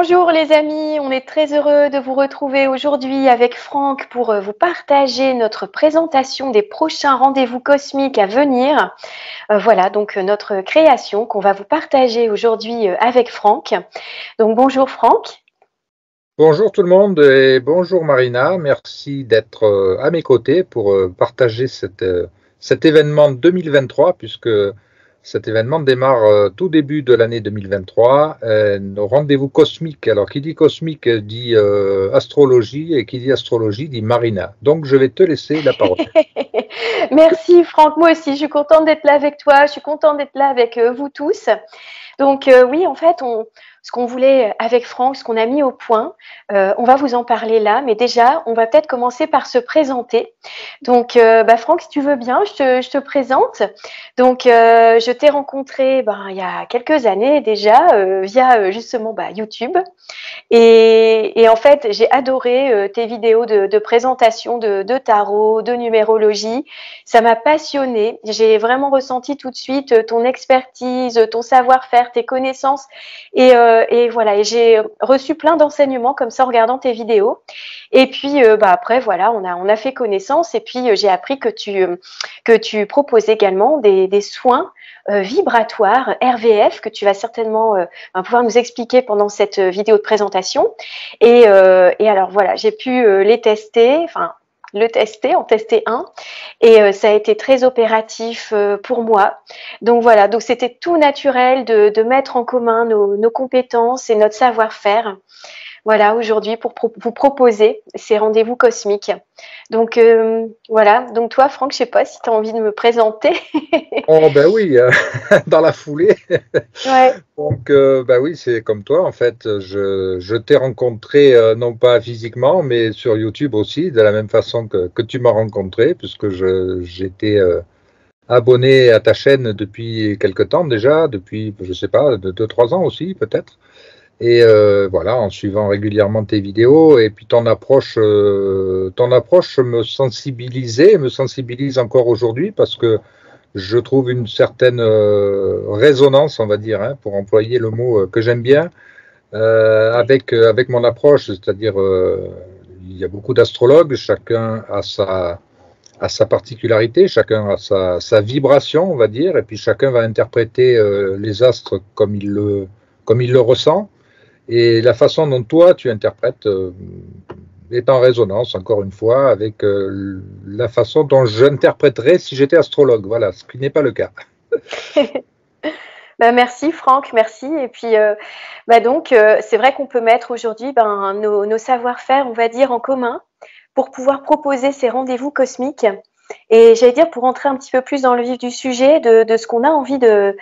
Bonjour les amis, on est très heureux de vous retrouver aujourd'hui avec Franck pour vous partager notre présentation des prochains rendez-vous cosmiques à venir. Voilà donc notre création qu'on va vous partager aujourd'hui avec Franck. Donc bonjour Franck. Bonjour tout le monde et bonjour Marina, merci d'être à mes côtés pour partager cet événement 2023 puisque cet événement démarre tout début de l'année 2023, nos rendez-vous cosmiques. Alors qui dit cosmique dit astrologie et qui dit astrologie dit Marina. Donc je vais te laisser la parole. Merci Franck, moi aussi je suis contente d'être là avec toi, je suis contente d'être là avec vous tous. Donc oui, en fait, ce qu'on voulait avec Franck, ce qu'on a mis au point, on va vous en parler là, mais déjà, on va peut-être commencer par se présenter. Donc, Franck, si tu veux bien, je te présente. Donc, je t'ai rencontré il y a quelques années déjà via justement YouTube. Et en fait, j'ai adoré tes vidéos de présentation de tarot, de numérologie. Ça m'a passionnée. J'ai vraiment ressenti tout de suite ton expertise, ton savoir-faire, tes connaissances. Et voilà, et j'ai reçu plein d'enseignements comme ça en regardant tes vidéos. Et puis après, voilà, on a fait connaissance. Et puis j'ai appris que tu proposes également des soins vibratoires RVF que tu vas certainement pouvoir nous expliquer pendant cette vidéo de présentation. Et alors voilà, j'ai pu les tester, enfin en tester un, et ça a été très opératif pour moi. Donc voilà, donc c'était tout naturel de mettre en commun nos compétences et notre savoir-faire. Voilà, aujourd'hui pour vous proposer ces rendez-vous cosmiques. Donc voilà, donc toi Franck, je sais pas si tu as envie de me présenter. Oh ben oui, dans la foulée. Ouais. Donc ben oui, c'est comme toi en fait. Je t'ai rencontré non pas physiquement, mais sur YouTube aussi, de la même façon que tu m'as rencontré, puisque j'étais abonné à ta chaîne depuis quelque temps déjà, depuis je sais pas, 2-3 ans aussi peut-être. Et voilà, en suivant régulièrement tes vidéos, et puis ton approche me sensibilise encore aujourd'hui parce que je trouve une certaine résonance, on va dire, hein, pour employer le mot que j'aime bien, avec mon approche, c'est-à-dire il y a beaucoup d'astrologues, chacun a sa particularité, chacun a sa vibration, on va dire, et puis chacun va interpréter les astres comme il le ressent. Et la façon dont toi tu interprètes est en résonance, encore une fois, avec la façon dont j'interpréterais si j'étais astrologue. Voilà, ce qui n'est pas le cas. Merci Franck, merci. Et puis c'est vrai qu'on peut mettre aujourd'hui nos savoir-faire, on va dire, en commun pour pouvoir proposer ces rendez-vous cosmiques. Et j'allais dire, pour entrer un petit peu plus dans le vif du sujet, de ce qu'on a envie de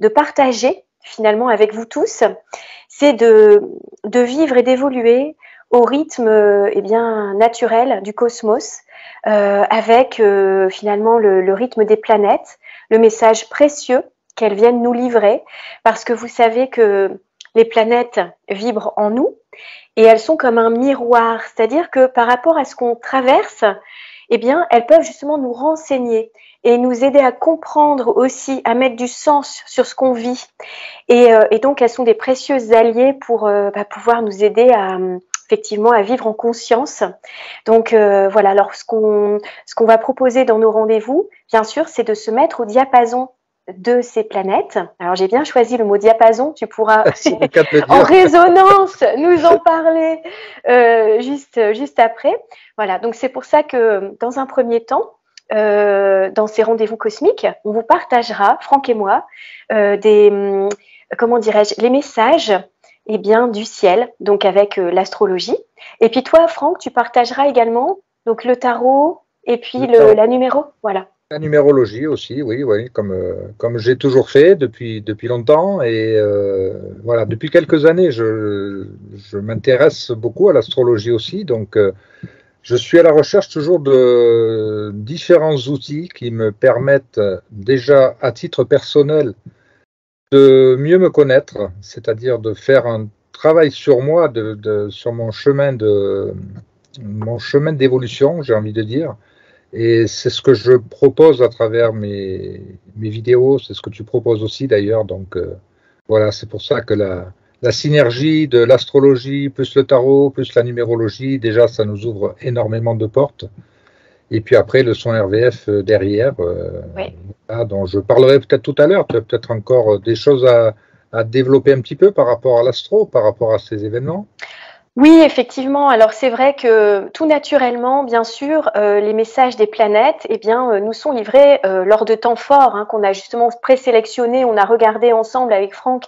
partager finalement avec vous tous, c'est de vivre et d'évoluer au rythme naturel du cosmos, avec finalement le rythme des planètes, le message précieux qu'elles viennent nous livrer, parce que vous savez que les planètes vibrent en nous et elles sont comme un miroir, c'est-à-dire que par rapport à ce qu'on traverse, elles peuvent justement nous renseigner et nous aider à comprendre aussi, à mettre du sens sur ce qu'on vit. Et donc, elles sont des précieuses alliées pour pouvoir nous aider effectivement à vivre en conscience. Donc voilà, alors ce qu'on va proposer dans nos rendez-vous, bien sûr, c'est de se mettre au diapason de ces planètes. Alors j'ai bien choisi le mot diapason, tu pourras en résonance nous en parler juste après. Voilà, donc c'est pour ça que dans un premier temps, dans ces rendez-vous cosmiques, on vous partagera, Franck et moi, les messages du ciel, donc avec l'astrologie. Et puis toi, Franck, tu partageras également donc le tarot et puis la numéro, voilà. La numérologie aussi, oui, oui, comme j'ai toujours fait depuis longtemps. Et voilà, depuis quelques années, je m'intéresse beaucoup à l'astrologie aussi. Donc, je suis à la recherche toujours de différents outils qui me permettent déjà, à titre personnel, de mieux me connaître, c'est-à-dire de faire un travail sur moi, sur mon chemin d'évolution, j'ai envie de dire. Et c'est ce que je propose à travers mes vidéos, c'est ce que tu proposes aussi d'ailleurs. Donc voilà, c'est pour ça que la synergie de l'astrologie, plus le tarot, plus la numérologie, déjà ça nous ouvre énormément de portes. Et puis après, le soin RVF derrière, Oui. dont je parlerai peut-être tout à l'heure. Tu as peut-être encore des choses à développer un petit peu par rapport à l'astro, par rapport à ces événements. Oui, effectivement. Alors c'est vrai que tout naturellement, bien sûr, les messages des planètes, eh bien, nous sont livrés lors de temps forts qu'on a justement présélectionnés. On a regardé ensemble avec Franck,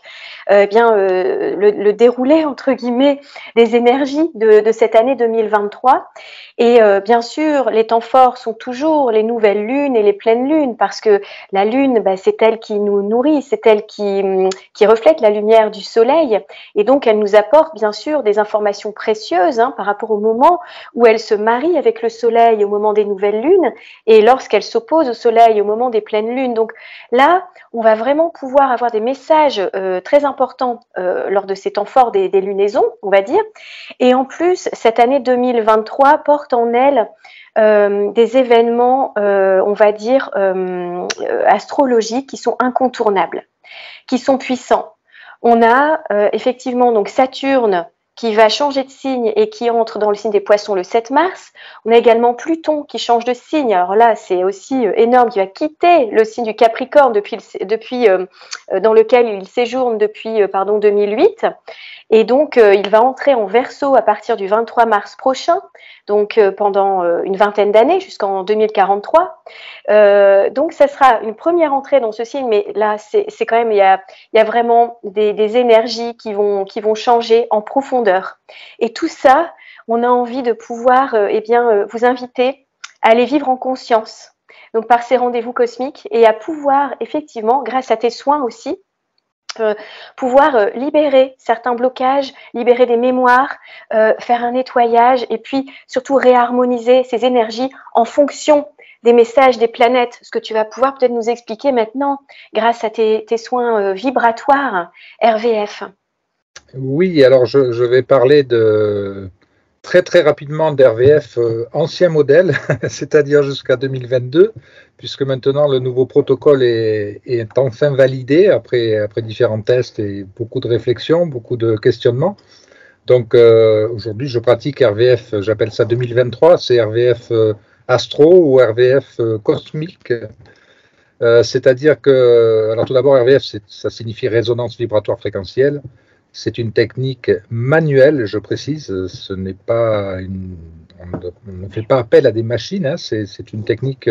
eh bien, le déroulé entre guillemets des énergies de cette année 2023. Et bien sûr, les temps forts sont toujours les nouvelles lunes et les pleines lunes, parce que la lune, bah, c'est elle qui nous nourrit, c'est elle qui reflète la lumière du soleil, et donc elle nous apporte bien sûr des informations précieuses par rapport au moment où elle se marie avec le soleil au moment des nouvelles lunes, et lorsqu'elle s'oppose au soleil au moment des pleines lunes. Donc là, on va vraiment pouvoir avoir des messages très importants lors de ces temps forts des lunaisons, on va dire. Et en plus, cette année 2023 porte en elle des événements, on va dire, astrologiques qui sont incontournables, qui sont puissants. On a effectivement donc Saturne qui va changer de signe et qui entre dans le signe des Poissons le 7 mars. On a également Pluton qui change de signe. Alors là, c'est aussi énorme, qui va quitter le signe du Capricorne dans lequel il séjourne depuis 2008. Et donc, il va entrer en Verseau à partir du 23 mars prochain, donc pendant une vingtaine d'années, jusqu'en 2043. Donc, ça sera une première entrée dans ce signe, mais là, c'est quand même, il y a vraiment des énergies qui vont changer en profondeur. Et tout ça, on a envie de pouvoir vous inviter à aller vivre en conscience, donc par ces rendez-vous cosmiques, et à pouvoir effectivement, grâce à tes soins aussi, pouvoir libérer certains blocages, libérer des mémoires, faire un nettoyage, et puis surtout réharmoniser ces énergies en fonction des messages des planètes, ce que tu vas pouvoir peut-être nous expliquer maintenant grâce à tes soins vibratoires RVF. Oui, alors je vais parler très très rapidement d'RVF ancien modèle, c'est-à-dire jusqu'à 2022, puisque maintenant le nouveau protocole est enfin validé après différents tests et beaucoup de réflexions, beaucoup de questionnements. Donc aujourd'hui je pratique RVF, j'appelle ça 2023, c'est RVF astro ou RVF cosmique. C'est-à-dire que, alors tout d'abord RVF ça signifie résonance vibratoire fréquentielle. C'est une technique manuelle, je précise, ce n'est pas on ne fait pas appel à des machines, c'est une technique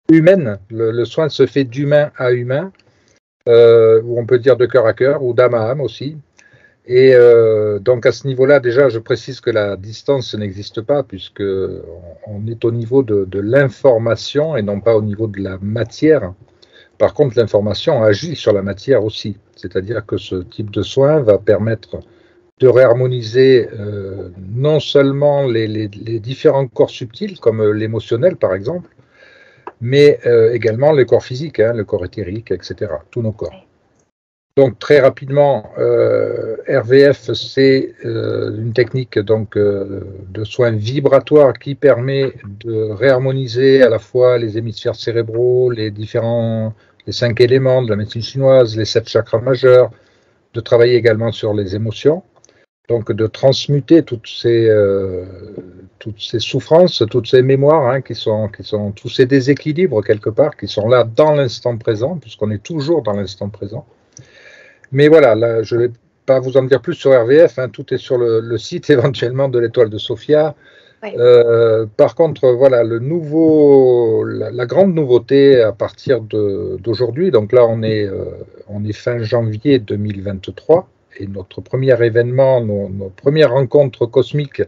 humaine. Le soin se fait d'humain à humain, ou on peut dire de cœur à cœur, ou d'âme à âme aussi. Et donc à ce niveau-là, déjà, je précise que la distance n'existe pas, puisque on est au niveau de l'information et non pas au niveau de la matière. Par contre, l'information agit sur la matière aussi, c'est-à-dire que ce type de soin va permettre de réharmoniser non seulement les différents corps subtils, comme l'émotionnel par exemple, mais également le corps physique, le corps éthérique, etc., tous nos corps. Donc très rapidement, RVF, c'est une technique donc, de soins vibratoires qui permet de réharmoniser à la fois les hémisphères cérébraux, les 5 éléments de la médecine chinoise, les 7 chakras majeurs, de travailler également sur les émotions, donc de transmuter toutes ces souffrances, toutes ces mémoires qui sont tous ces déséquilibres quelque part, qui sont là dans l'instant présent, puisqu'on est toujours dans l'instant présent. Mais voilà, là, je ne vais pas vous en dire plus sur RVF, tout est sur le site éventuellement de l'Étoile de Sophia. Oui. Par contre, voilà, la grande nouveauté à partir d'aujourd'hui, donc là on est fin janvier 2023, et notre premier événement, nos premières rencontres cosmiques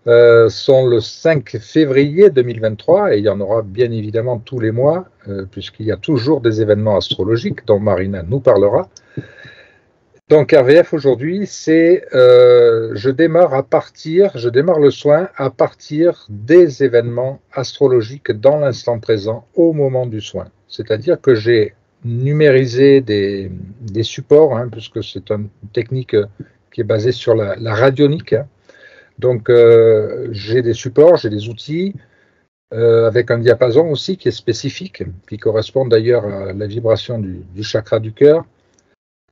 sont le 5 février 2023, et il y en aura bien évidemment tous les mois, puisqu'il y a toujours des événements astrologiques dont Marina nous parlera. Donc RVF aujourd'hui, c'est je démarre le soin à partir des événements astrologiques dans l'instant présent au moment du soin. C'est-à-dire que j'ai numérisé des supports, puisque c'est une technique qui est basée sur la radionique. Donc j'ai des supports, j'ai des outils, avec un diapason aussi qui est spécifique, qui correspond d'ailleurs à la vibration du chakra du cœur.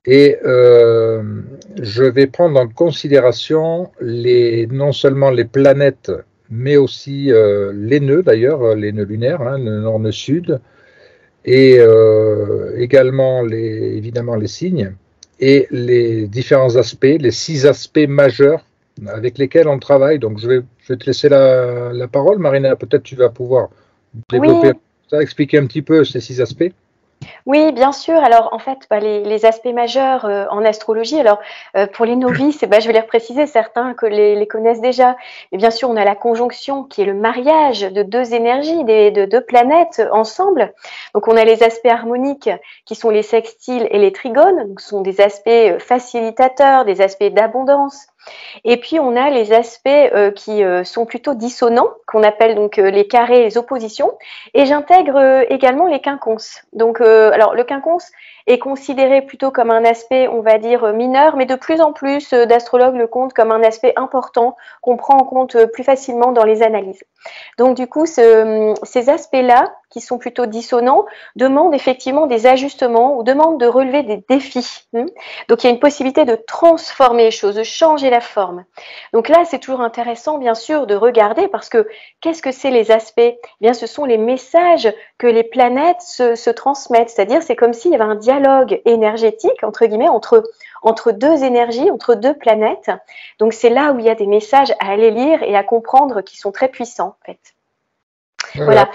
Et je vais prendre en considération non seulement les planètes, mais aussi les nœuds d'ailleurs, les nœuds lunaires, hein, le nord, le sud, et également évidemment les signes et les différents aspects, les 6 aspects majeurs avec lesquels on travaille. Donc je vais te laisser la parole, Marina. Peut-être tu vas pouvoir développer Oui, ça, expliquer un petit peu ces 6 aspects. oui, bien sûr. Alors, en fait, les aspects majeurs en astrologie, alors pour les novices, je vais les repréciser, certains que les connaissent déjà. Mais bien sûr, on a la conjonction qui est le mariage de deux énergies, de deux planètes ensemble. Donc, on a les aspects harmoniques qui sont les sextiles et les trigones. Donc, ce sont des aspects facilitateurs, des aspects d'abondance. Et puis, on a les aspects qui sont plutôt dissonants, qu'on appelle donc les carrés et les oppositions. Et j'intègre également les quinconces. Donc, alors, le quinconce est considéré plutôt comme un aspect, on va dire, mineur, mais de plus en plus d'astrologues le comptent comme un aspect important qu'on prend en compte plus facilement dans les analyses. Donc, du coup, ces aspects-là, qui sont plutôt dissonants, demandent effectivement des ajustements ou demandent de relever des défis. Donc, il y a une possibilité de transformer les choses, de changer la forme. Donc là, c'est toujours intéressant, bien sûr, de regarder parce que qu'est-ce que c'est les aspects? Eh bien, ce sont les messages que les planètes se transmettent. C'est-à-dire, c'est comme s'il y avait un dialogue énergétique, entre guillemets, entre deux énergies, entre deux planètes. Donc, c'est là où il y a des messages à aller lire et à comprendre qui sont très puissants, en fait. Voilà. Voilà.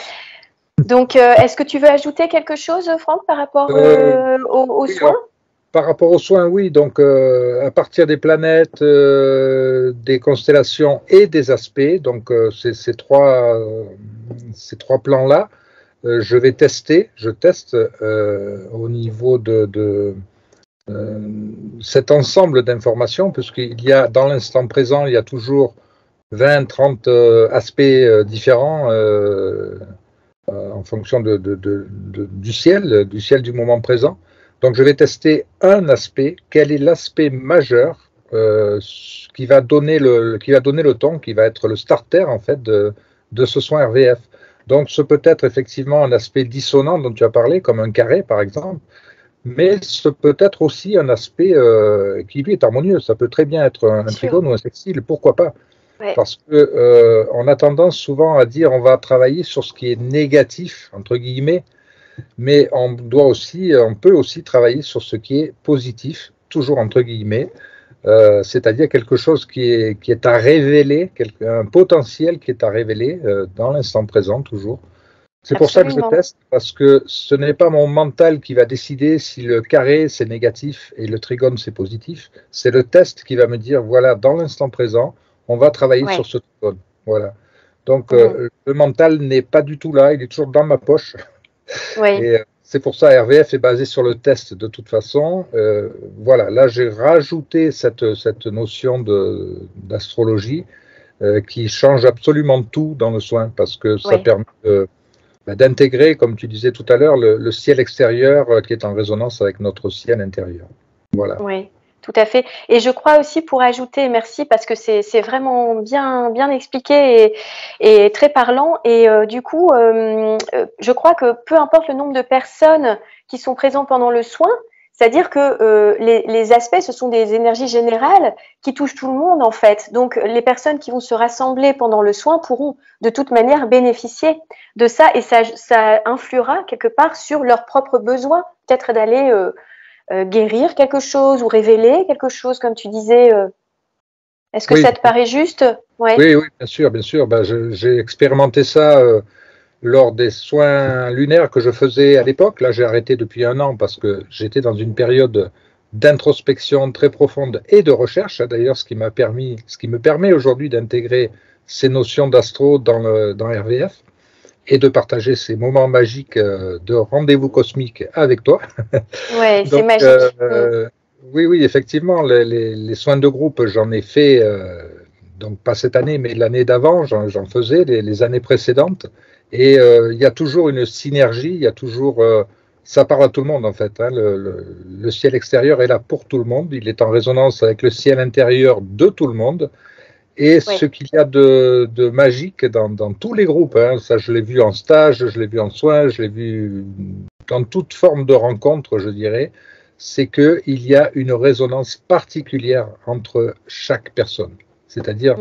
Donc, est-ce que tu veux ajouter quelque chose, Franck, par rapport aux Oui, soins? alors, par rapport aux soins, oui. Donc, à partir des planètes, des constellations et des aspects, donc ces trois plans-là, je teste au niveau de cet ensemble d'informations, puisqu'il y a dans l'instant présent, il y a toujours 20, 30 aspects différents en fonction du ciel du moment présent. Donc je vais tester un aspect, quel est l'aspect majeur qui va donner le ton, qui va être le starter en fait de ce soin RVF. Donc ce peut être effectivement un aspect dissonant dont tu as parlé, comme un carré par exemple, mais ce peut être aussi un aspect qui lui est harmonieux. Ça peut très bien être un Sûr. trigone ou un sextile, pourquoi pas? Ouais. Parce que on a tendance souvent à dire on va travailler sur ce qui est négatif entre guillemets, mais on peut aussi travailler sur ce qui est positif, toujours entre guillemets, c'est-à-dire quelque chose qui est à révéler, un potentiel qui est à révéler dans l'instant présent toujours. C'est pour ça que je Absolument. teste, parce que ce n'est pas mon mental qui va décider si le carré c'est négatif et le trigone c'est positif. C'est le test qui va me dire, voilà, dans l'instant présent, on va travailler sur Ouais. ce trigone. Voilà. Donc Mhm. le mental n'est pas du tout là, il est toujours dans ma poche. Oui. Et c'est pour ça RVF est basé sur le test de toute façon. Voilà, là j'ai rajouté cette notion d'astrologie qui change absolument tout dans le soin, parce que ça Oui. permet d'intégrer, comme tu disais tout à l'heure, le ciel extérieur qui est en résonance avec notre ciel intérieur. Voilà. Oui, tout à fait. Et je crois aussi, pour ajouter, merci, parce que c'est vraiment bien expliqué et très parlant. Et du coup, je crois que peu importe le nombre de personnes qui sont présentes pendant le soin, c'est-à-dire que les aspects, ce sont des énergies générales qui touchent tout le monde en fait. Donc les personnes qui vont se rassembler pendant le soin pourront de toute manière bénéficier de ça et ça influera quelque part sur leurs propres besoins, peut-être d'aller guérir quelque chose ou révéler quelque chose, comme tu disais. Est-ce que Oui, ça te paraît juste? Oui, oui, oui, bien sûr, bien sûr. Ben, j'ai expérimenté ça lors des soins lunaires que je faisais à l'époque. Là, j'ai arrêté depuis un an parce que j'étais dans une période d'introspection très profonde et de recherche. D'ailleurs, ce qui me permet aujourd'hui d'intégrer ces notions d'astro dans RVF et de partager ces moments magiques de rendez-vous cosmique avec toi. ouais, c'est Donc, magique. oui, oui, effectivement, les soins de groupe, j'en ai fait, donc pas cette année, mais l'année d'avant, j'en faisais les années précédentes. Et il y a toujours une synergie, il y a toujours, ça parle à tout le monde en fait, hein, le ciel extérieur est là pour tout le monde, il est en résonance avec le ciel intérieur de tout le monde. Et ce Oui, qu'il y a de magique dans tous les groupes, hein, ça je l'ai vu en stage, je l'ai vu en soins, je l'ai vu dans toute forme de rencontre, je dirais, c'est qu'il y a une résonance particulière entre chaque personne. C'est-à-dire,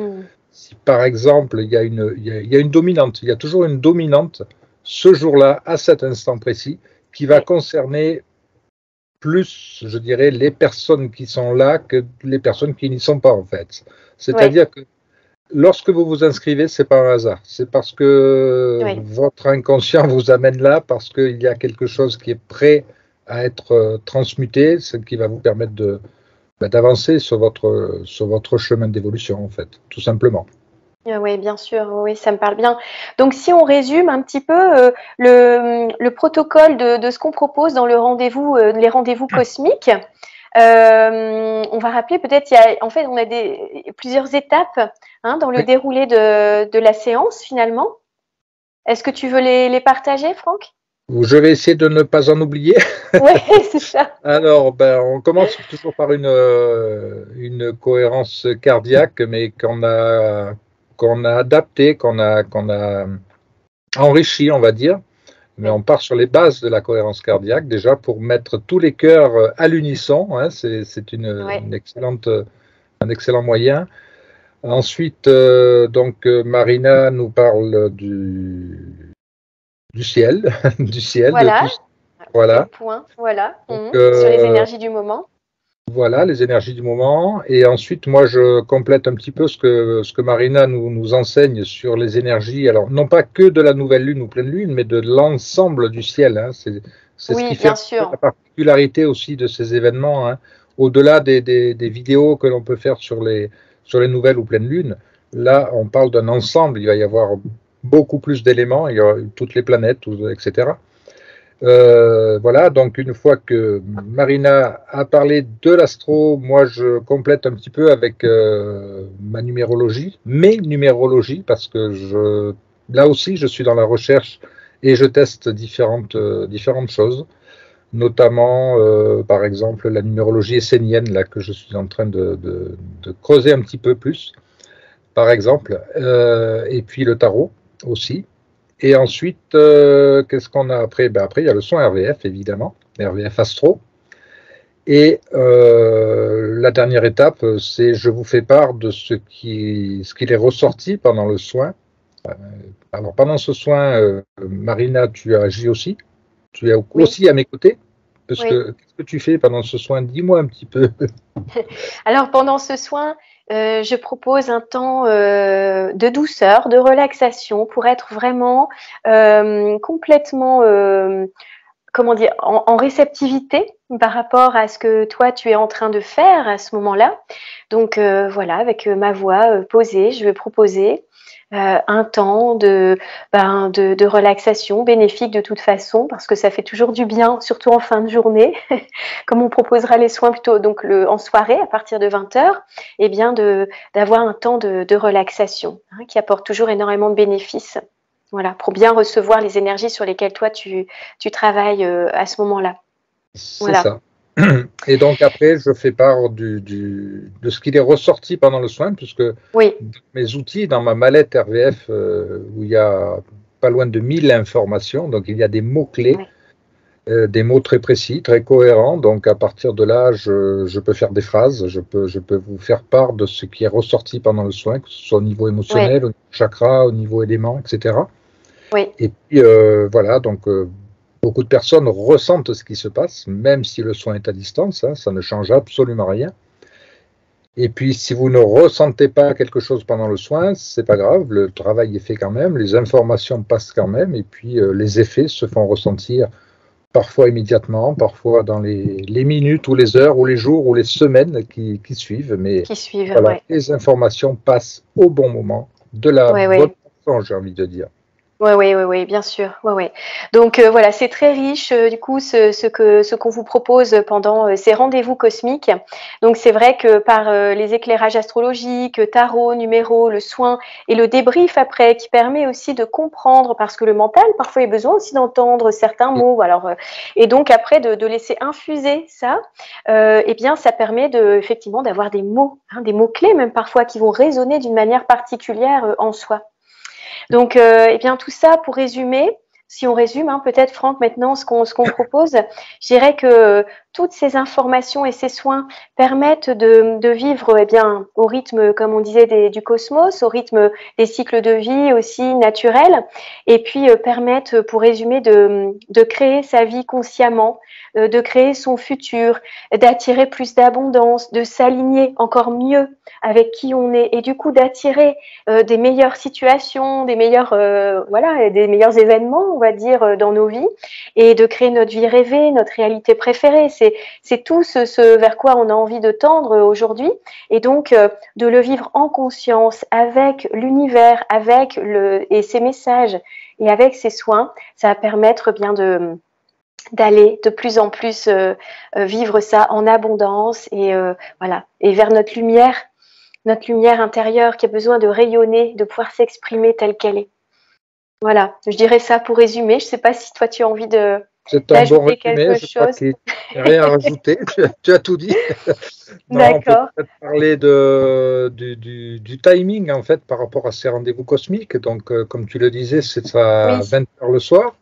si par exemple, il y a une dominante, il y a toujours une dominante ce jour-là, à cet instant précis, qui va concerner plus, je dirais, les personnes qui sont là que les personnes qui n'y sont pas, en fait. C'est-à-dire que lorsque vous vous inscrivez, c'est pas un hasard. C'est parce que votre inconscient vous amène là, parce qu'il y a quelque chose qui est prêt à être transmuté, ce qui va vous permettre d'avancer sur votre chemin d'évolution, en fait, tout simplement. Oui, bien sûr, oui, ça me parle bien. Donc, si on résume un petit peu le protocole de ce qu'on propose dans le rendez-vous, les rendez-vous cosmiques, on va rappeler peut-être, en fait, on a plusieurs étapes dans le déroulé de la séance, finalement. Est-ce que tu veux les partager, Franck? Je vais essayer de ne pas en oublier. Oui, c'est ça. Alors, on commence toujours par une cohérence cardiaque, mais qu'on a adapté, qu'on a enrichi, on va dire. Mais on part sur les bases de la cohérence cardiaque, déjà, pour mettre tous les cœurs à l'unisson. C'est un excellent moyen. Ensuite, Marina nous parle du ciel, du ciel. Voilà. Voilà. Voilà. Donc, sur les énergies du moment. Voilà, les énergies du moment. Et ensuite, moi, je complète un petit peu ce que Marina nous enseigne sur les énergies. Alors, non pas que de la nouvelle lune ou pleine lune, mais de l'ensemble du ciel. C'est ce qui fait la particularité aussi de ces événements. Au-delà des vidéos que l'on peut faire sur les nouvelles ou pleines lunes, là, on parle d'un ensemble. Il va y avoir beaucoup plus d'éléments. Il y aura toutes les planètes, etc. Voilà, donc une fois que Marina a parlé de l'astro, moi je complète un petit peu avec mes numérologies, parce que là aussi je suis dans la recherche et je teste différentes choses, notamment par exemple la numérologie essénienne, là que je suis en train de creuser un petit peu plus, par exemple, et puis le tarot aussi. Et ensuite, qu'est-ce qu'on a après? Après, il y a le soin RVF, évidemment, RVF Astro. Et la dernière étape, c'est je vous fais part de ce qu'il est ressorti pendant le soin. Alors, pendant ce soin, Marina, tu agis aussi. Tu es aussi à mes côtés. Parce que qu'est-ce que tu fais pendant ce soin? Dis-moi un petit peu. Alors, pendant ce soin, je propose un temps de douceur, de relaxation pour être vraiment complètement, comment dire, en réceptivité par rapport à ce que toi tu es en train de faire à ce moment-là. Donc voilà, avec ma voix posée, je vais proposer un temps de relaxation bénéfique de toute façon, parce que ça fait toujours du bien, surtout en fin de journée, comme on proposera les soins plutôt donc en soirée à partir de 20h, et bien d'avoir un temps de relaxation qui apporte toujours énormément de bénéfices. Voilà, pour bien recevoir les énergies sur lesquelles toi tu travailles à ce moment-là. C'est ça. Et donc après, je fais part de ce qu'il est ressorti pendant le soin, puisque mes outils, dans ma mallette RVF, où il y a pas loin de 1000 informations, donc il y a des mots-clés, des mots très précis, très cohérents, donc à partir de là, je peux faire des phrases, je peux vous faire part de ce qui est ressorti pendant le soin, que ce soit au niveau émotionnel, au niveau chakra, au niveau éléments, etc. Et puis voilà, donc beaucoup de personnes ressentent ce qui se passe, même si le soin est à distance, ça ne change absolument rien. Et puis, si vous ne ressentez pas quelque chose pendant le soin, c'est pas grave, le travail est fait quand même, les informations passent quand même, et puis les effets se font ressentir parfois immédiatement, parfois dans les minutes ou les heures ou les jours ou les semaines qui suivent. Mais voilà, les informations passent au bon moment, de la bonne façon, j'ai envie de dire. Oui, bien sûr. Donc voilà, c'est très riche du coup ce qu'on vous propose pendant ces rendez-vous cosmiques. Donc c'est vrai que par les éclairages astrologiques, tarot, numéro, le soin et le débrief après, qui permet aussi de comprendre, parce que le mental parfois a besoin aussi d'entendre certains mots. Alors et donc après de laisser infuser ça, eh bien ça permet effectivement d'avoir des mots, des mots clés même parfois qui vont résonner d'une manière particulière en soi. Donc, eh bien, tout ça pour résumer, si on résume, peut-être Franck, maintenant, ce qu'on propose, je dirais que toutes ces informations et ces soins permettent de vivre eh bien, au rythme, comme on disait, du cosmos, au rythme des cycles de vie aussi naturels, et puis permettent, pour résumer, de créer sa vie consciemment, de créer son futur, d'attirer plus d'abondance, de s'aligner encore mieux avec qui on est, et du coup d'attirer des meilleures situations, des meilleurs, voilà, des meilleurs événements, on va dire, dans nos vies, et de créer notre vie rêvée, notre réalité préférée. C'est tout ce vers quoi on a envie de tendre aujourd'hui, et donc de le vivre en conscience avec l'univers, avec et ses messages et avec ses soins, ça va permettre bien d'aller de plus en plus vivre ça en abondance, et voilà, et vers notre lumière intérieure qui a besoin de rayonner, de pouvoir s'exprimer telle qu'elle est. Voilà, je dirais ça pour résumer. Je ne sais pas si toi tu as envie c'est un bon résumé, quelque je crois chose. qu'il n'y a rien à rajouter, tu as tout dit. Non, on peut peut-être parler du timing en fait par rapport à ces rendez-vous cosmiques. Donc, comme tu le disais, c'est à 20h le soir,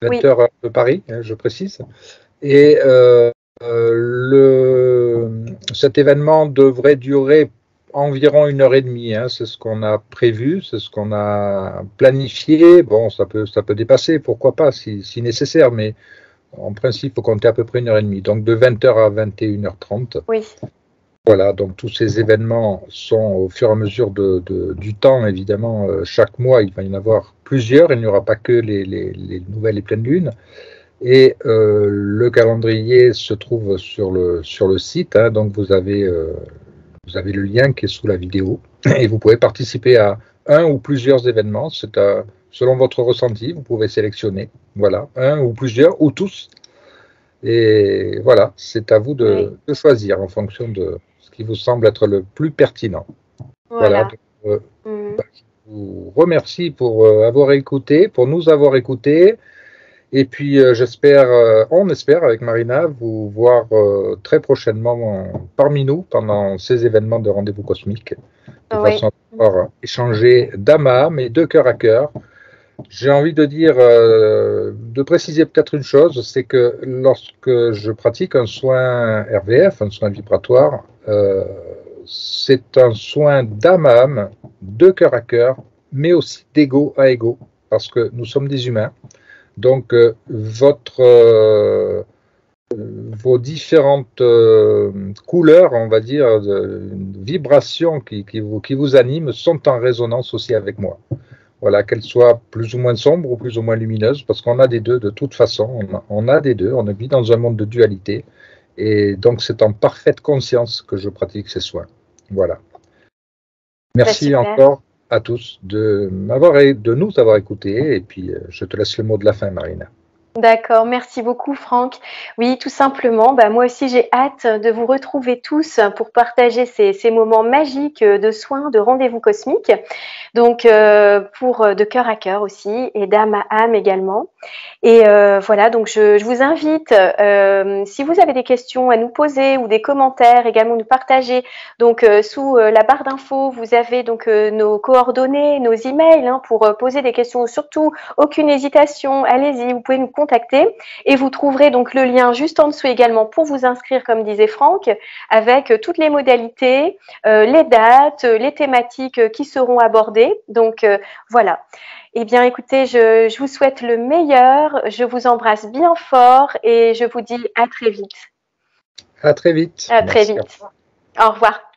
20h de Paris, je précise. Et cet événement devrait durer environ 1h30, hein, c'est ce qu'on a prévu, c'est ce qu'on a planifié. Bon, ça peut dépasser, pourquoi pas, si nécessaire, mais en principe, il faut compter à peu près 1h30. Donc de 20h à 21h30. Oui. Voilà, donc tous ces événements sont au fur et à mesure du temps, évidemment, chaque mois, il va y en avoir plusieurs, il n'y aura pas que les nouvelles et pleines lunes. Et le calendrier se trouve sur le site, hein, donc vous avez le lien qui est sous la vidéo et vous pouvez participer à un ou plusieurs événements. C'est selon votre ressenti, vous pouvez sélectionner, voilà, un ou plusieurs ou tous. Et voilà, c'est à vous de choisir en fonction de ce qui vous semble être le plus pertinent. Voilà. Donc, je vous remercie pour avoir écouté, pour nous avoir écoutés. Et puis, on espère avec Marina vous voir très prochainement parmi nous pendant ces événements de rendez-vous cosmiques, de façon à pouvoir échanger d'âme à âme et de cœur à cœur. J'ai envie de dire, de préciser peut-être une chose, c'est que lorsque je pratique un soin RVF, un soin vibratoire, c'est un soin d'âme à âme, de cœur à cœur, mais aussi d'ego à ego, parce que nous sommes des humains. Donc, vos différentes couleurs, on va dire, vibrations qui vous animent, sont en résonance aussi avec moi. Voilà, qu'elles soient plus ou moins sombres ou plus ou moins lumineuses, parce qu'on a des deux de toute façon, on a des deux, on vit dans un monde de dualité, et donc c'est en parfaite conscience que je pratique ces soins. Voilà. Merci encore à tous de nous avoir écoutés, et puis je te laisse le mot de la fin, Marina. D'accord, merci beaucoup Franck. Oui, tout simplement, moi aussi j'ai hâte de vous retrouver tous pour partager ces moments magiques de soins, de rendez-vous cosmiques. Donc de cœur à cœur aussi, et d'âme à âme également. Et voilà, donc je vous invite, si vous avez des questions à nous poser ou des commentaires également nous partager, donc sous la barre d'infos, vous avez donc nos coordonnées, nos emails, hein, pour poser des questions. Surtout, aucune hésitation, allez-y, vous pouvez nous contacter, et vous trouverez donc le lien juste en dessous également pour vous inscrire, comme disait Franck, avec toutes les modalités, les dates, les thématiques qui seront abordées. Donc voilà. Eh bien, écoutez, je vous souhaite le meilleur, je vous embrasse bien fort et je vous dis à très vite. À très vite. À très vite. Au revoir.